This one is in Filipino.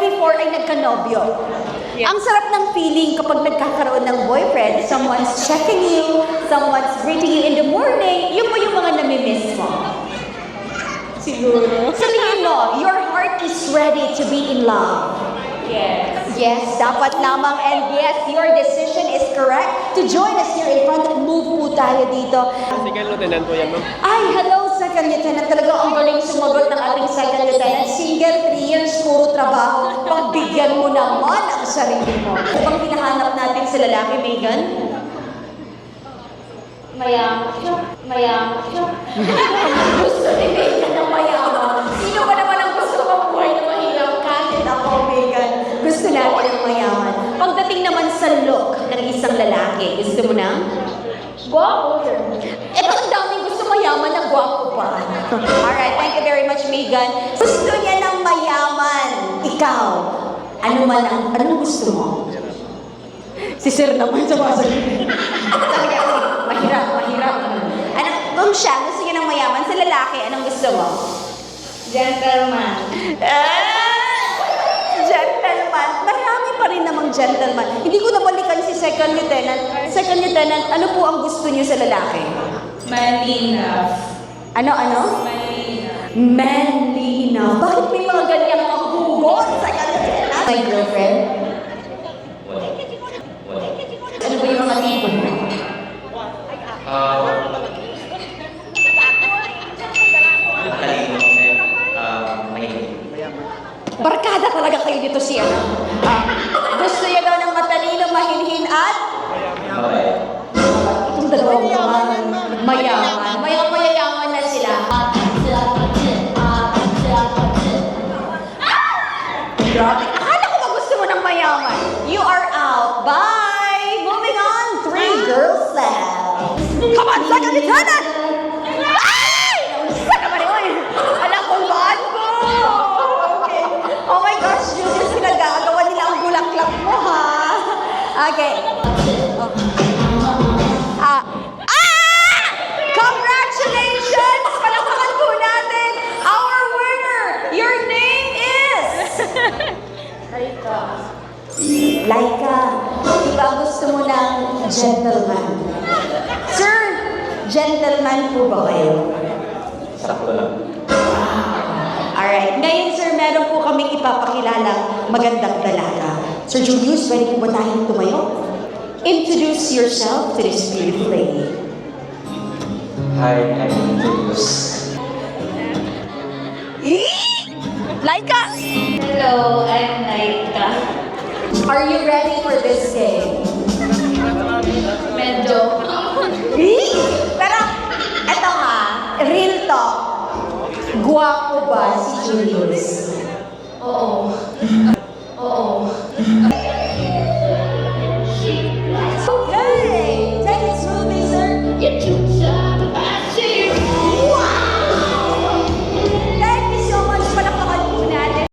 before ay nagkanobyo. Yes. Ang sarap ng feeling kapag nagkakaroon ng boyfriend, someone's checking you, someone's greeting you in the morning, yun po yung mga namimiss mo. Siguro. Sabihin mo, your heart is ready to be in love. Yes. Yes, dapat lamang, and yes, your decision is correct. To join us here in front, move po tayo dito. Second lieutenant po yan, ma'am. Ay, hello, Second Lieutenant. Talaga ang galing sumagot ng ating Second Lieutenant. Single, 3 years, puro trabaho. Pagbigyan mo naman ang sarili mo. Ano bang hinahanap natin sa lalaki, Megan? Mayaman. Gusto ni Megan ng mayaman. Sino ba naman ang gusto mabuhay na mahirap? Kahit ako, Megan. Gusto natin ng mayaman. Pagdating naman sa look ng isang lalaki, gusto mo na? Guwapo. Ito ang daming gusto mayaman na gwapo pa. Alright, thank you very much, Megan. Gusto niya ng mayaman. Ikaw, anong gusto mo? Si Sir naman sa masagot. Talaga, mahirap. Kung siya, gusto niya ng mayaman. Sa lalaki, anong gusto mo? Gentleman. Gentleman. Marami pa rin namang gentleman. Hindi ko nabalikan si Second Lieutenant. Second Lieutenant, ano po ang gusto niyo sa lalaki? Manly enough. Ano? Manly enough. Bakit may mga ganyang panghugot sa Lieutenant? My girlfriend? Ano ba yung mga tipo mo? Matalino and mahilig. Barkada talaga kayo dito siya. Gusto niya daw ng matalino, mahinhin at Mabait. itong dalawang naman. Mayaman na sila. Grabe. Akala ko ba gusto mo ng mayaman? You are out. Bye! Moving on. 3 girls left. Come on, Second Lieutenant! Ay! Saan naman yun? Alam ko, bad ko! Okay. Oh my gosh, Julius, pinagagawa nila ang bulaklak mo, ha? Okay. Congratulations! Palakpakan po natin our winner! Your name is... Laika, di ba gusto mo ng gentleman? Sir, gentleman po ba kayo? Sakto lang. Alright, ngayon sir, meron po kaming ipapakilalang magandang dalaga. Sir Julius, pwede po ba tayong tumayo? Introduce yourself to this beautiful lady. Hi, I'm Julius. Laika! Hello, I'm Laika. Are you ready for this game? Medyo. Pero, eto ha, real talk. Guwapo ba si Julius? Oo.